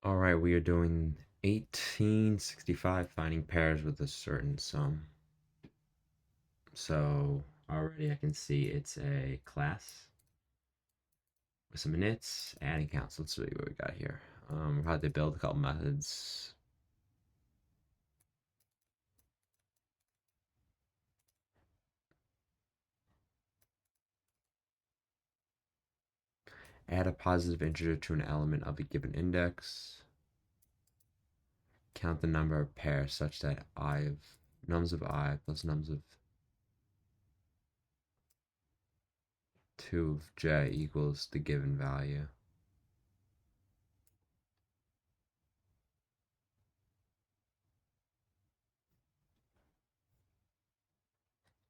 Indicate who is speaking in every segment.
Speaker 1: All right, we are doing 1865, finding pairs with a certain sum. So already I can see it's a class with some inits, adding counts. Let's see what we got here. How they build a couple methods. Add a positive integer to an element of a given index. Count the number of pairs such that nums of I plus nums of 2 of j equals the given value.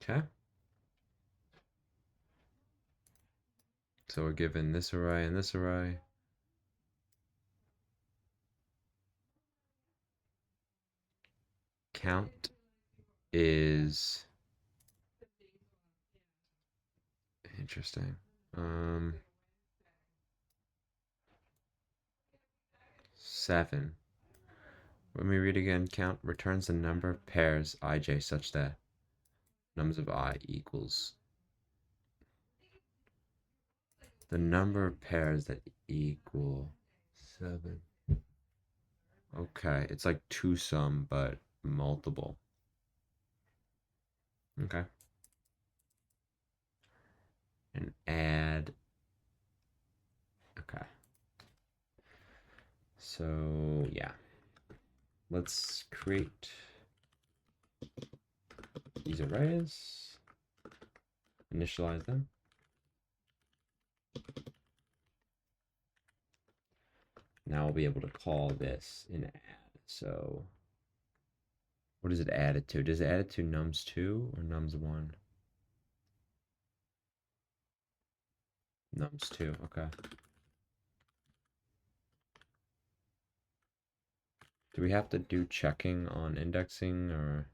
Speaker 1: Okay. So we're given this array and this array. Count is interesting. 7. Let me read again. Count returns the number of pairs ij such that nums of I equals the number of pairs that equal 7. Okay, it's like two sum, but multiple. Okay. And add. Okay. So, yeah. Let's create these arrays, initialize them. Now we'll be able to call this an add. So, what is it added to? Does it add it to nums2 or nums1? Nums2, okay. Do we have to do checking on indexing or?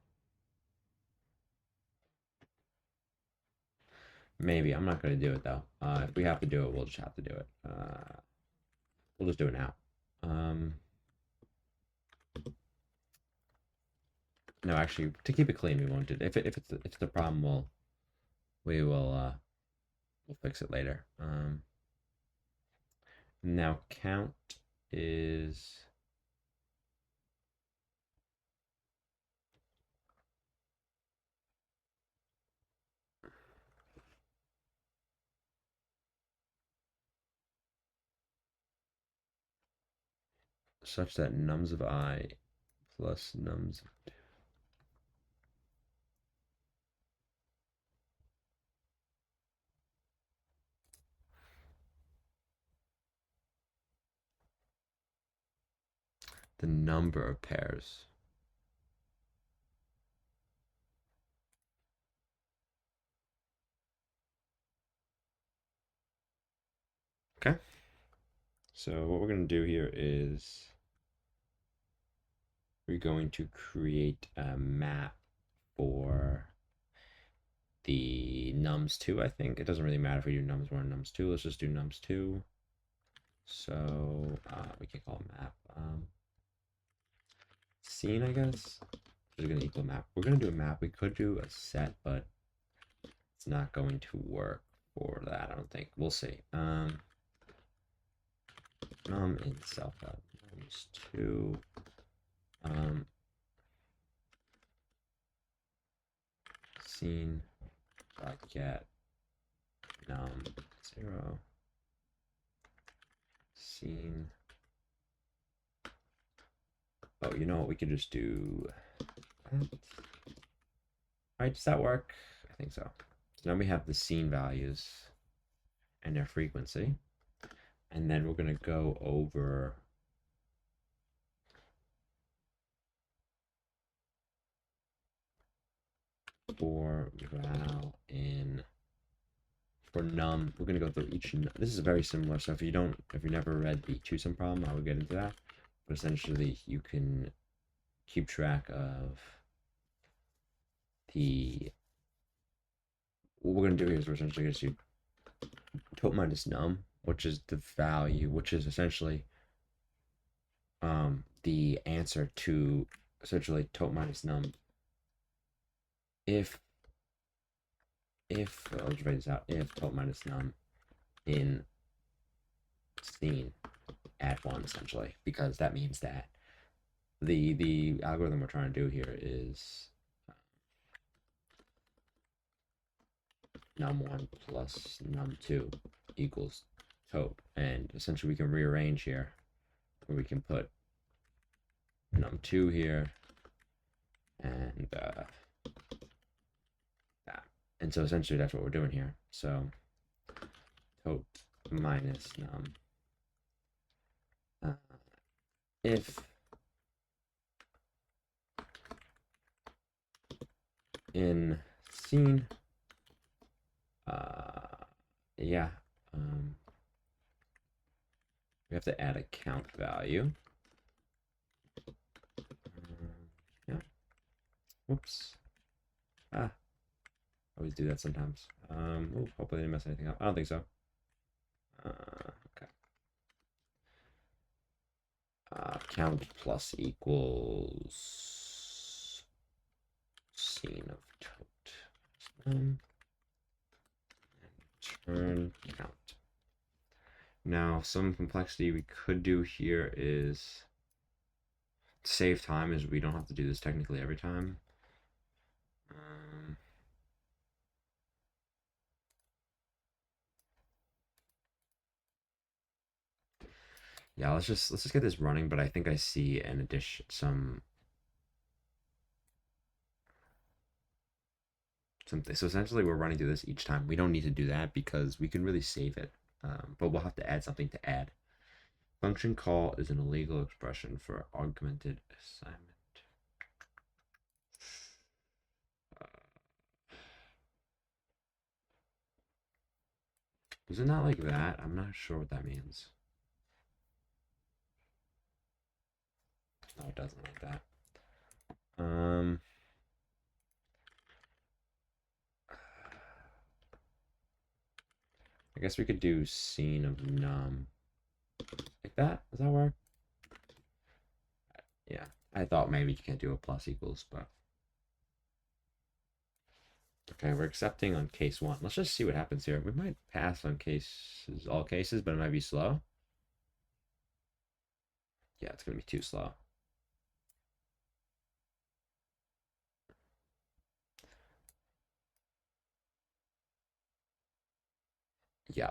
Speaker 1: Maybe. I'm not going to do it though. If we have to do it, we'll just have to do it. We'll just do it now. No, actually, to keep it clean, we won't do it. If it's the problem, we'll fix it later. Now count is such that nums of I plus nums of 2. The number of pairs. Okay. So what we're going to do here is we're going to create a map for the nums2, I think. It doesn't really matter if we do nums1 or nums2. Let's just do nums2. So we can call map scene, I guess. Is going to equal map. We're going to do a map. We could do a set, but it's not going to work for that, I don't think. We'll see. Num in self nums2. Scene get num0 scene. Oh, you know what? We could just do that. All right, does that work? I think so. So now we have the scene values and their frequency. And then we're going to go over for val in for num. We're going to go through each. This is very similar. So if you never read the two sum problem, I will get into that. But essentially, you can keep track of the. What we're going to do here is we're essentially going to do tot minus num, which is the value, which is essentially the answer to essentially tot minus num if I'll just write this out, if tot minus num in scene add 1 essentially, because that means that the algorithm we're trying to do here is num1 plus num2 equals tot, and essentially we can rearrange here where we can put num2 here and that, and so essentially that's what we're doing here. So tot minus num if in scene yeah, we have to add a count value. Yeah, whoops. I always do that sometimes. Ooh, hopefully I didn't mess anything up. I don't think so. Okay. Count plus equals scene of tot and turn count. Now, some complexity we could do here is to save time, is we don't have to do this technically every time. Yeah, let's just get this running, but I think I see an addition something. So essentially we're running through this each time. We don't need to do that because we can really save it. But we'll have to add something to add. Function call is an illegal expression for augmented assignment. Is it not like that? I'm not sure what that means. No, it doesn't like that. I guess we could do scene of num like that. Does that work? Yeah, I thought maybe you can't do a plus equals, but okay, we're accepting on case 1. Let's just see what happens here. We might pass on all cases, but it might be slow. Yeah, it's gonna be too slow. Yeah.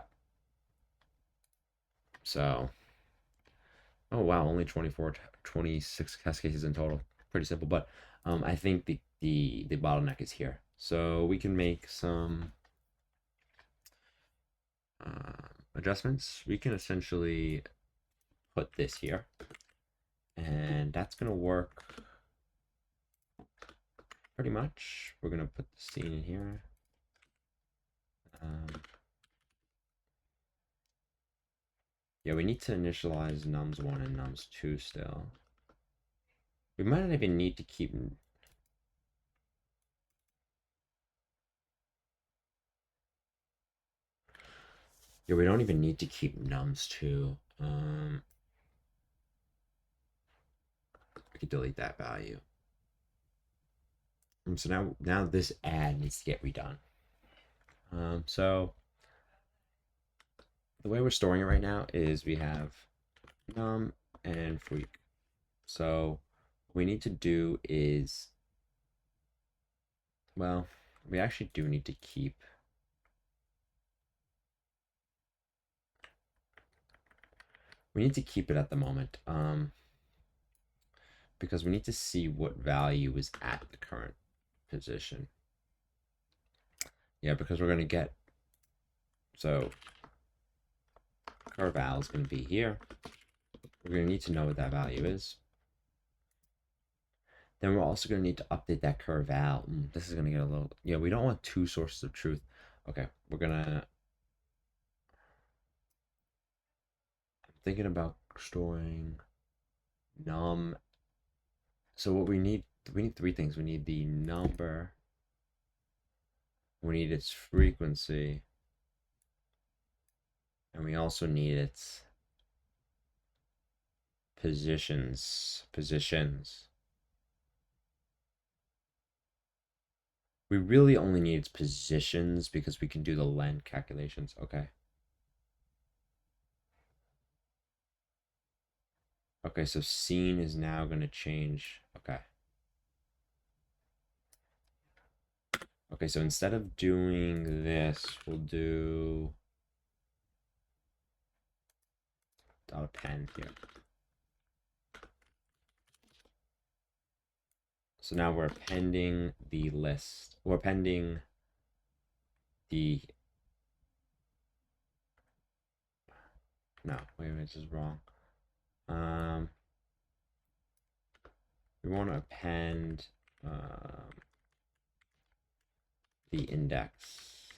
Speaker 1: So, oh wow, only 26 test cases in total. Pretty simple, but I think the bottleneck is here. So we can make some adjustments. We can essentially put this here, and that's gonna work pretty much. We're gonna put the scene in here. Yeah, we need to initialize nums1 and nums2 still. We might not even need to keep. Yeah, we don't even need to keep nums2. We could delete that value. So now this add needs to get redone. So the way we're storing it right now is we have num and freak. So what we need to do is, well, we actually do need to keep it at the moment, because we need to see what value is at the current position. Yeah, because we're going to get, so curval is going to be here. We're going to need to know what that value is. Then we're also going to need to update that curval. This is going to get a little, yeah, we don't want 2 sources of truth. Okay, we're going to, I'm thinking about storing num. So what we need 3 things. We need the number, we need its frequency, and we also need its positions. We really only need its positions because we can do the len calculations. Okay. Okay, so scene is now going to change. Okay. Okay, so instead of doing this, we'll do .append here. So now we're appending the list. We're appending the... No, wait a minute, this is wrong. We want to append the index.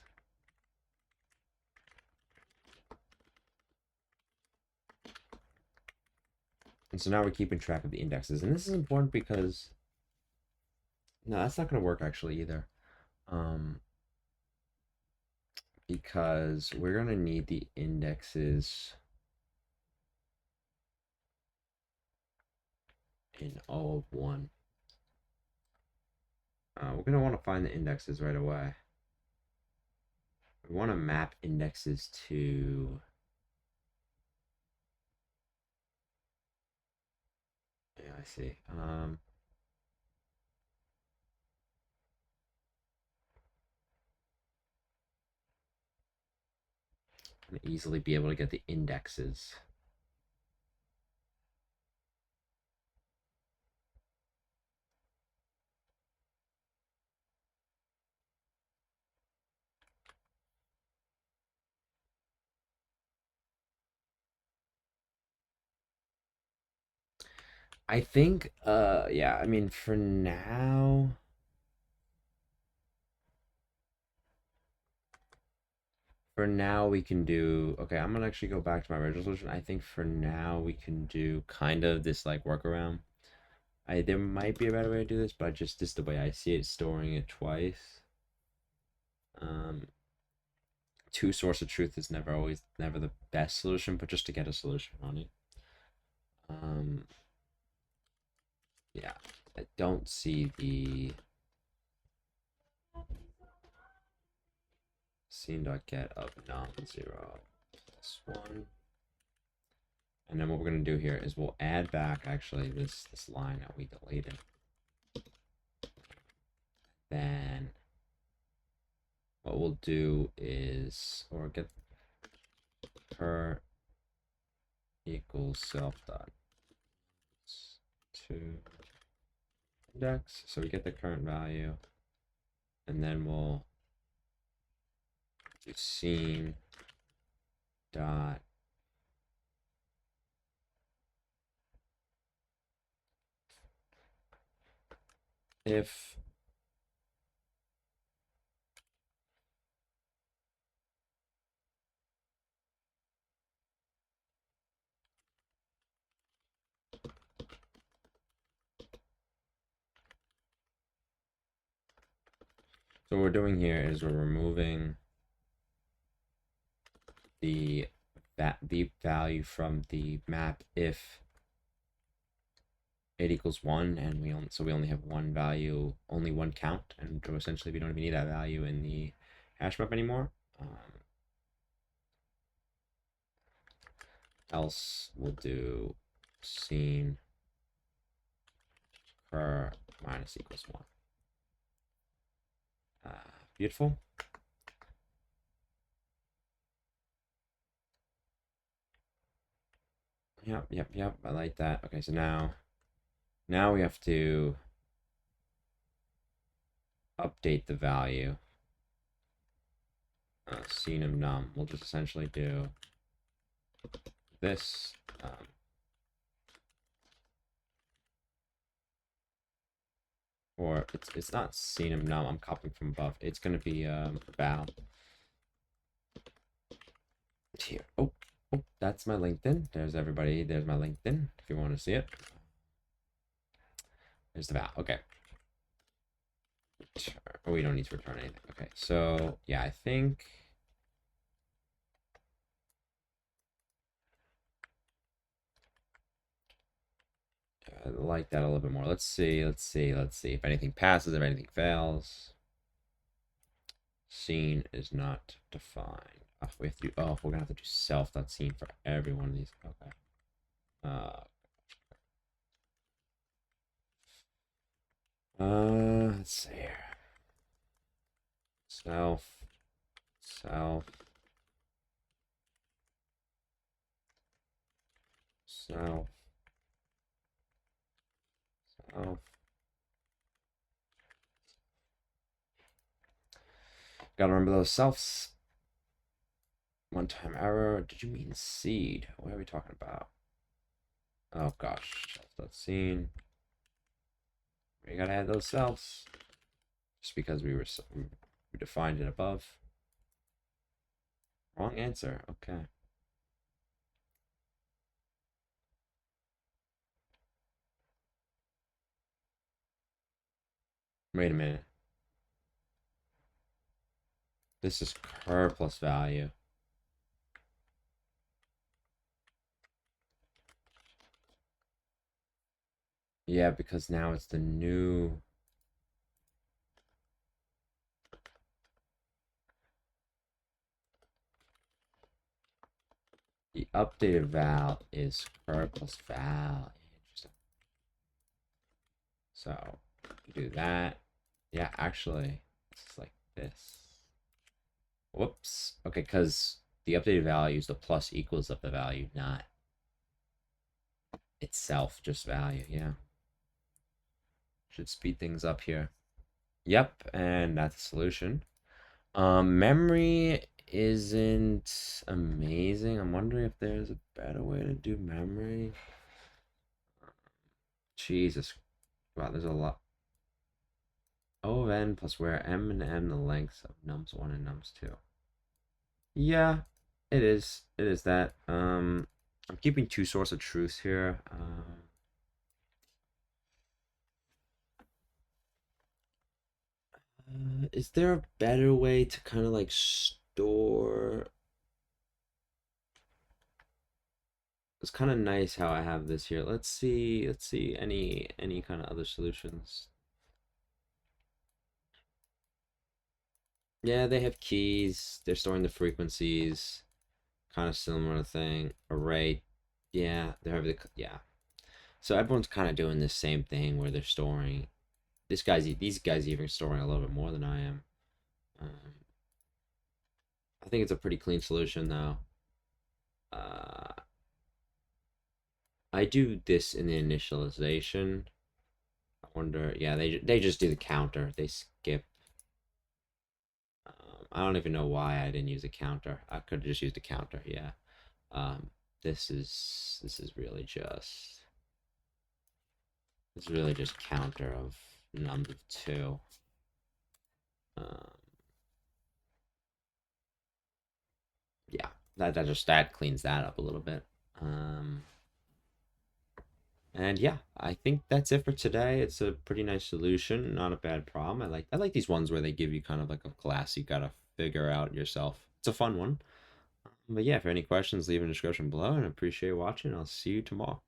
Speaker 1: And so now we're keeping track of the indexes. And this is important because... No, that's not going to work actually either. Because we're going to need the indexes in all of one. We're going to want to find the indexes right away. We want to map indexes to... Yeah, I see. And easily be able to get the indexes. I think, yeah, I mean, for now... For now, we can do... Okay, I'm going to actually go back to my original solution. I think for now, we can do kind of this, like, workaround. There might be a better way to do this, but just the way I see it, storing it twice. Two source of truth is never the best solution, but just to get a solution on it. Yeah, I don't see the scene.get of non-zero plus 1. And then what we're going to do here is we'll add back actually this line that we deleted. Then what we'll do is, or get per equals self dot to index, so we get the current value, and then we'll do scene dot if so what we're doing here is we're removing the value from the map if it equals 1, and we only have one value, only one count, and so essentially we don't even need that value in the hash map anymore. Else we'll do scene per minus equals 1. Beautiful. Yep. I like that. Okay, so now we have to update the value. Scene of num. We'll just essentially do this. Or it's not scene of num. I'm copying from above. It's gonna be val. Here. Oh, that's my LinkedIn. There's everybody. There's my LinkedIn if you want to see it. There's the val. Okay. Oh, we don't need to return anything. Okay, so yeah, I think I like that a little bit more. Let's see. If anything passes, if anything fails. Scene is not defined. We have to do, oh, we're gonna have to do self.scene for every one of these. Okay. Let's see here. Self, self, self, self. Gotta remember those selfs. One-time error. Did you mean seed? What are we talking about? Oh gosh, self.scene. We gotta add those selfs. Just because we defined it above. Wrong answer. Okay. Wait a minute. This is cur plus value. Yeah, because now it's the new. The updated val is cur plus val. Interesting. So do that. Yeah, actually, it's like this. Whoops. Okay, because the updated value is the plus equals of the value, not itself, just value. Yeah. Should speed things up here. Yep, and that's the solution. Memory isn't amazing. I'm wondering if there's a better way to do memory. Jesus. Wow, there's a lot. O of n plus where m and n the lengths of nums1 and nums2. Yeah, it is. It is that. I'm keeping two source of truth here. Is there a better way to kind of like store? It's kind of nice how I have this here. Let's see. Let's see any kind of other solutions. Yeah, they have keys. They're storing the frequencies. Kind of similar thing. Array. Yeah, they have the yeah. So everyone's kind of doing the same thing where they're storing. These guys even storing a little bit more than I am. I think it's a pretty clean solution though. I do this in the initialization. I wonder. Yeah, they just do the counter. They skip. I don't even know why I didn't use a counter. I could have just used a counter. Yeah. This is really just. It's really just counter of num2. Yeah, that cleans that up a little bit. And yeah, I think that's it for today. It's a pretty nice solution, not a bad problem. I like these ones where they give you kind of like a class you gotta figure out yourself. It's a fun one. But yeah, if you have any questions, leave in the description below, and I appreciate watching. I'll see you tomorrow.